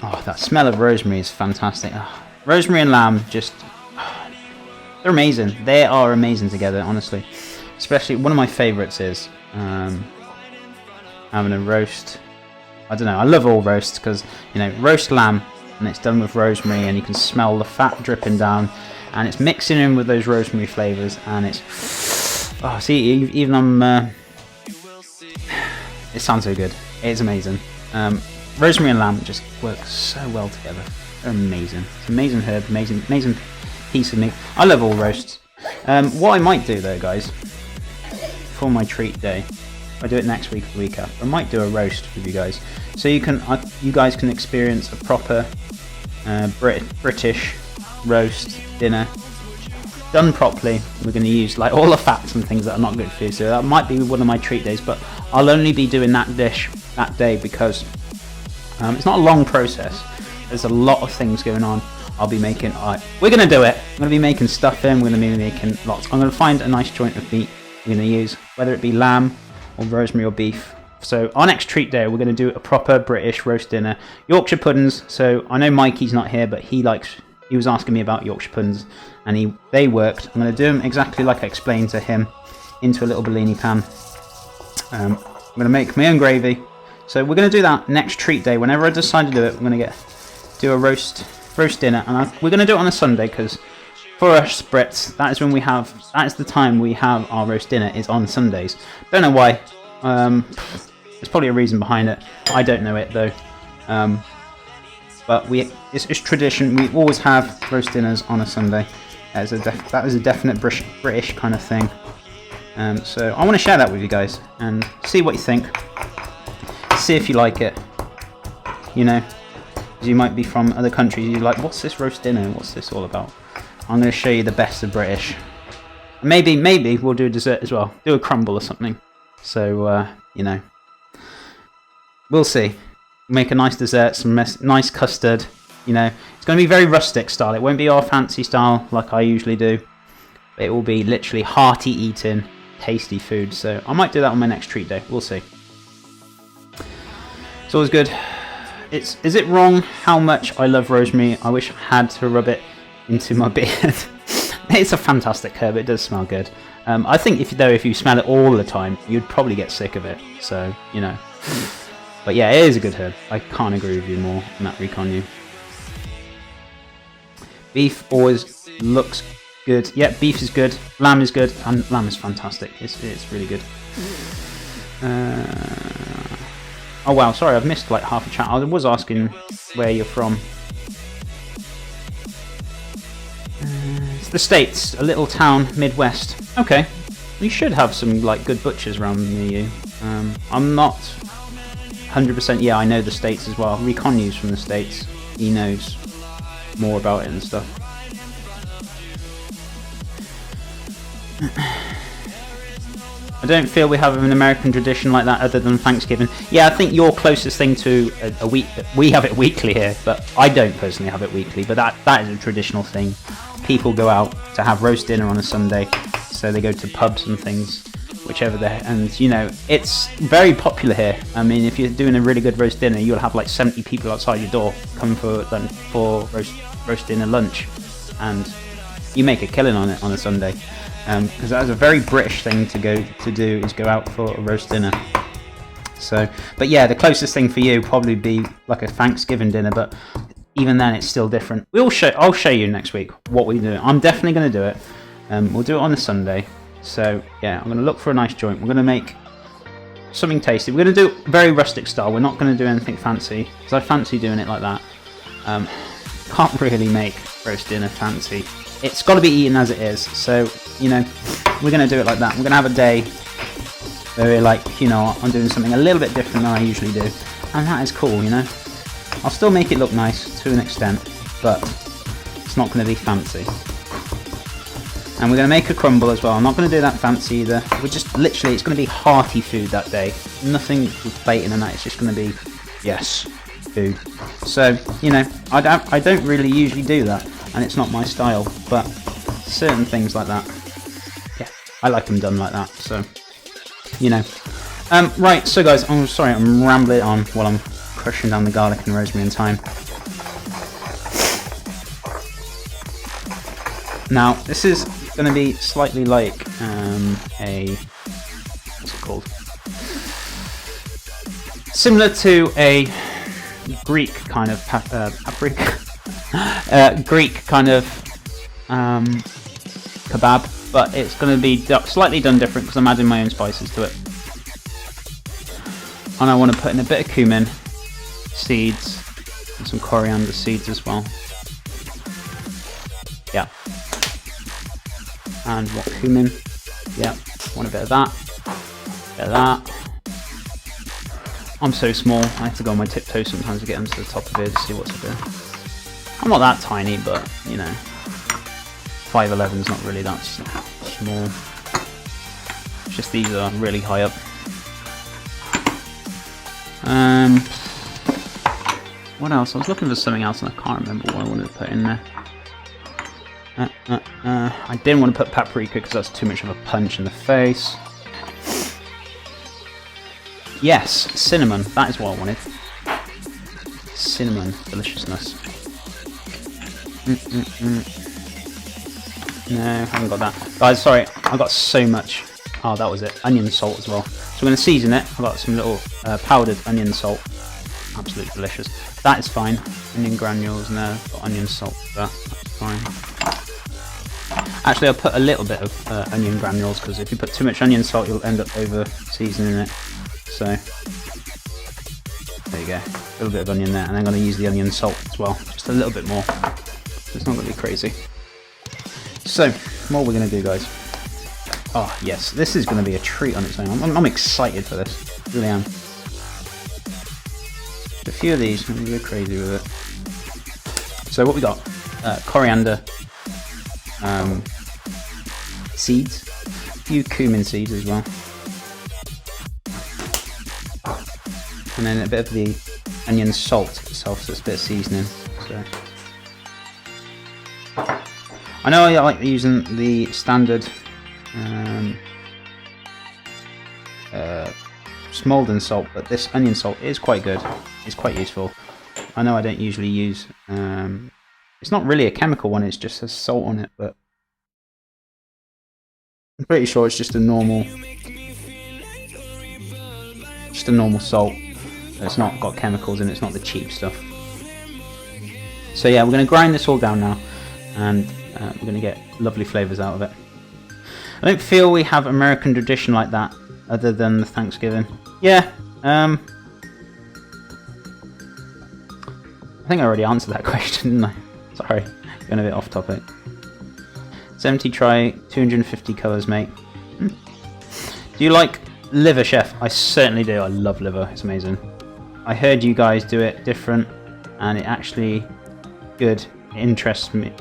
Oh, that smell of rosemary is fantastic. Oh, rosemary and lamb, just... they're amazing. They are amazing together, honestly. Especially, one of my favourites is having a roast. I don't know, I love all roasts because, you know, roast lamb and it's done with rosemary and you can smell the fat dripping down and it's mixing in with those rosemary flavours and it's... oh, see, even I'm... it sounds so good. It's amazing. Rosemary and lamb just work so well together. They're amazing. It's an amazing herb, amazing piece of meat. I love all roasts. What I might do though, guys, for my treat day, if I do it next week or the week after, I might do a roast with you guys, so you guys can experience a proper British roast dinner done properly. We're going to use like all the fats and things that are not good for you, so that might be one of my treat days. But I'll only be doing that dish that day because it's not a long process. There's a lot of things going on. I'll be making... we're going to do it. I'm going to be making stuffing. We're going to be making lots. I'm going to find a nice joint of meat we're going to use, whether it be lamb or rosemary or beef. So our next treat day, we're going to do a proper British roast dinner. Yorkshire puddings. So I know Mikey's not here, but he was asking me about Yorkshire puddings, and they worked. I'm going to do them exactly like I explained to him, into a little Bellini pan. I'm going to make my own gravy. So we're going to do that next treat day. Whenever I decide to do it, we're going to do a roast dinner, and we're going to do it on a Sunday because for us Brits, that is the time we have our roast dinner, is on Sundays. Don't know why. There's probably a reason behind it. I don't know it though. But it's tradition. We always have roast dinners on a Sunday. That is a definite British kind of thing. So I want to share that with you guys and see what you think. See if you like it. You know, because you might be from other countries. You're like, what's this roast dinner? What's this all about? I'm going to show you the best of British. Maybe we'll do a dessert as well. Do a crumble or something. So, you know, we'll see. Make a nice dessert, some nice custard. You know, it's going to be very rustic style. It won't be our fancy style like I usually do. It will be literally hearty eating, tasty food. So I might do that on my next treat day. We'll see. It's always good. Is it wrong how much I love rosemary? I wish I had to rub it into my beard. It's a fantastic herb. It does smell good. I think if you smell it all the time, you'd probably get sick of it. So, you know. But yeah, it is a good herb. I can't agree with you more on that, Recon you. Beef always looks good. Yeah, beef is good. Lamb is good. And lamb is fantastic. It's really good. Oh wow, sorry, I've missed like half a chat. I was asking where you're from. It's the States, a little town, Midwest. Okay, you should have some like good butchers around near you. I'm not 100%. Yeah, I know the States as well. Reconnu's from the States. He knows more about it and stuff. I don't feel we have an American tradition like that other than Thanksgiving. Yeah, I think your closest thing to a week. We have it weekly here, but I don't personally have it weekly. But that is a traditional thing. People go out to have roast dinner on a Sunday, so they go to pubs and things, whichever they're. And you know, it's very popular here. I mean, if you're doing a really good roast dinner, you'll have like 70 people outside your door coming for roast dinner lunch, and you make a killing on it on a Sunday. Because that is a very British thing to do is go out for a roast dinner. So, but yeah, the closest thing for you probably be like a Thanksgiving dinner, but even then it's still different. I'll show you next week what we do. I'm definitely going to do it. We'll do it on a Sunday. So yeah, I'm going to look for a nice joint. We're going to make something tasty. We're going to do very rustic style. We're not going to do anything fancy because I fancy doing it like that. Can't really make roast dinner fancy. It's got to be eaten as it is, so, you know, we're going to do it like that. We're going to have a day where we're like, you know, I'm doing something a little bit different than I usually do, and that is cool, you know. I'll still make it look nice to an extent, but it's not going to be fancy. And we're going to make a crumble as well. I'm not going to do that fancy either. We're just literally, it's going to be hearty food that day. Nothing with plating and that, it's just going to be, yes, food. So, you know, I don't really usually do that. And it's not my style, but certain things like that, yeah, I like them done like that. So you know. Right, so guys, I'm sorry, I'm rambling on while I'm crushing down the garlic and rosemary and thyme. Now, this is going to be slightly like what's it called? Similar to a Greek kind of paprika, Greek kind of kebab, but it's going to be slightly done different because I'm adding my own spices to it. And I want to put in a bit of cumin seeds and some coriander seeds as well. Yeah. And what, cumin? Yeah, want a bit of that. Bit of that. I'm so small, I have to go on my tiptoes sometimes to get them to the top of it to see what's up there. I'm not that tiny, but, you know, 5'11's not really that small. It's just these are really high up. What else? I was looking for something else and I can't remember what I wanted to put in there. I didn't want to put paprika because that's too much of a punch in the face. Yes, cinnamon. That is what I wanted. Cinnamon deliciousness. No, I haven't got that. Guys, sorry, I got so much. Oh, that was it. Onion salt as well. So we're going to season it. I've got some little powdered onion salt. Absolutely delicious. That is fine. Onion granules in there. Got onion salt there. That's fine. Actually, I'll put a little bit of onion granules because if you put too much onion salt, you'll end up over seasoning it. So there you go. A little bit of onion there, and I'm going to use the onion salt as well. Just a little bit more. It's not going to be crazy. So, what are we going to do, guys? Oh, yes. This is going to be a treat on its own. I'm excited for this. I really am. Just a few of these. I'm going to go crazy with it. So, what we got? Coriander seeds. A few cumin seeds as well. And then a bit of the onion salt itself, so it's a bit of seasoning. So. I know I like using the standard Smolden salt, but this onion salt is quite good. It's quite useful. I know I don't usually use... it's not really a chemical one, it's just a salt on it, but... I'm pretty sure it's just a normal... salt. It's not got chemicals in it, it's not the cheap stuff. So yeah, we're going to grind this all down now, and we're going to get lovely flavours out of it. I don't feel we have American tradition like that, other than the Thanksgiving. Yeah, I think I already answered that question, didn't I? Sorry, going a bit off topic. 70 try, 250 colours, mate. Do you like liver, chef? I certainly do. I love liver. It's amazing. I heard you guys do it different, and it actually good. It interests me.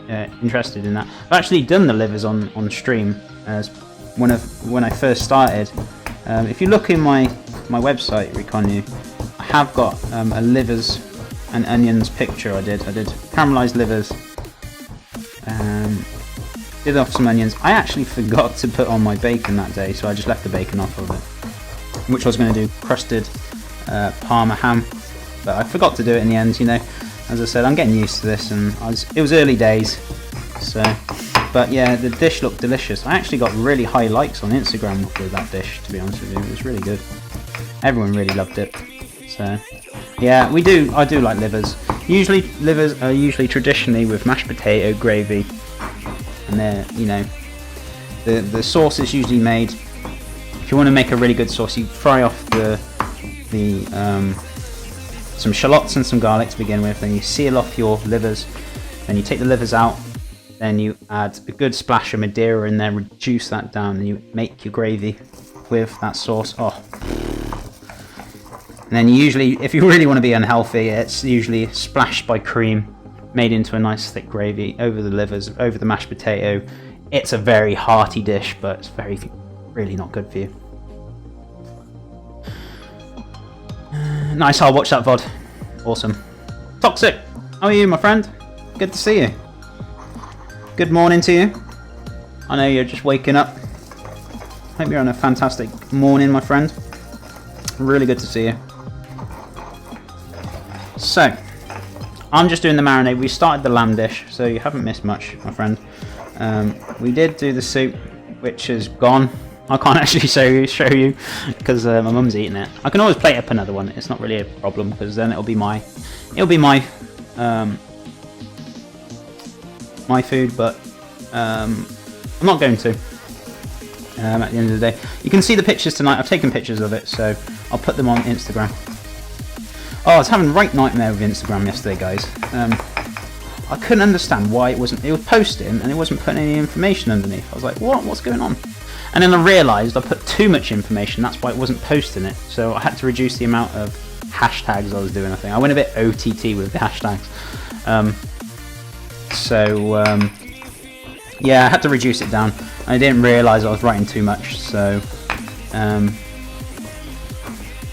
Interested in that. I've actually done the livers on stream as when I first started. If you look in my website, Reconu, I have got a livers and onions picture. I did caramelized livers. Did off some onions. I actually forgot to put on my bacon that day, so I just left the bacon off of it, which I was going to do crusted Parma ham, but I forgot to do it in the end. You know, as I said, I'm getting used to this, and it was early days, so. But yeah, the dish looked delicious. I actually got really high likes on Instagram with that dish, to be honest with you. It was really good. Everyone really loved it. So yeah, I do like livers. Usually livers are traditionally with mashed potato gravy, and they're, you know, the sauce is usually made. If you want to make a really good sauce, you fry off some shallots and some garlic to begin with, then you seal off your livers, then you take the livers out, then you add a good splash of Madeira in there, reduce that down, and you make your gravy with that sauce. Oh. And then usually, if you really want to be unhealthy, it's usually splashed by cream, made into a nice thick gravy over the livers, over the mashed potato. It's a very hearty dish, but it's really not good for you. Nice, I'll watch that VOD. Awesome. Toxic, how are you, my friend? Good to see you. Good morning to you. I know you're just waking up. Hope you're on a fantastic morning, my friend. Really good to see you. So, I'm just doing the marinade. We started the lamb dish, so you haven't missed much, my friend. We did do the soup, which is gone. I can't actually show you because my mum's eating it. I can always plate up another one. It's not really a problem because then it'll be my my food, but I'm not going to. At the end of the day, you can see the pictures tonight. I've taken pictures of it, so I'll put them on Instagram. Oh, I was having a right nightmare with Instagram yesterday, guys. I couldn't understand why it was posting and it wasn't putting any information underneath. I was like, what's going on? And then I realised I put too much information. That's why it wasn't posting it. So I had to reduce the amount of hashtags I was doing. I think I went a bit OTT with the hashtags. Yeah, I had to reduce it down. I didn't realise I was writing too much. So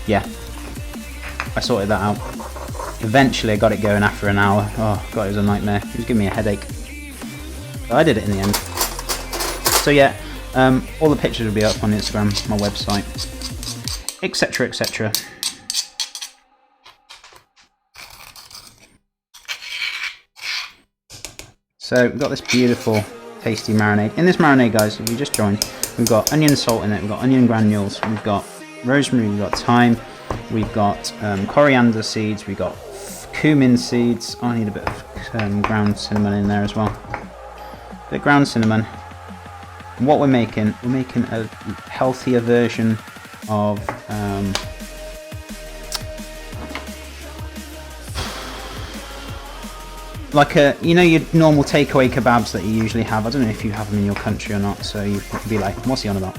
yeah, I sorted that out. Eventually I got it going after an hour. Oh god, it was a nightmare. It was giving me a headache. But I did it in the end. So yeah, all the pictures will be up on Instagram, my website, etc, etc. So we've got this beautiful tasty marinade. In this marinade, guys, if you just joined, we've got onion salt in it, we've got onion granules, we've got rosemary, we've got thyme, we've got coriander seeds, we've got cumin seeds. I need a bit of ground cinnamon in there as well. A bit of ground cinnamon. And what we're making a healthier version of like your normal takeaway kebabs that you usually have. I don't know if you have them in your country or not, so you could be like, what's he on about?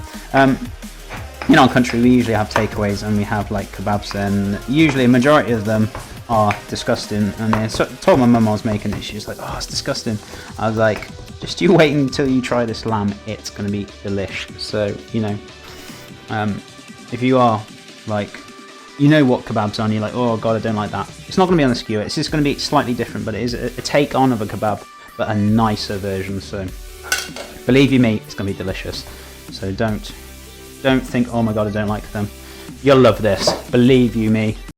In our country we usually have takeaways and we have like kebabs, and usually a majority of them are disgusting, and I told my mum I was making it. She was like, oh, it's disgusting. I was like, just you wait until you try this lamb, it's going to be delish. So, if you are like, you know what kebabs are and you're like, oh god, I don't like that, it's not going to be on the skewer. It's just going to be slightly different, but it is a take on of a kebab, but a nicer version. So believe you me, it's going to be delicious. So don't think, oh my god, I don't like them. You'll love this, believe you me.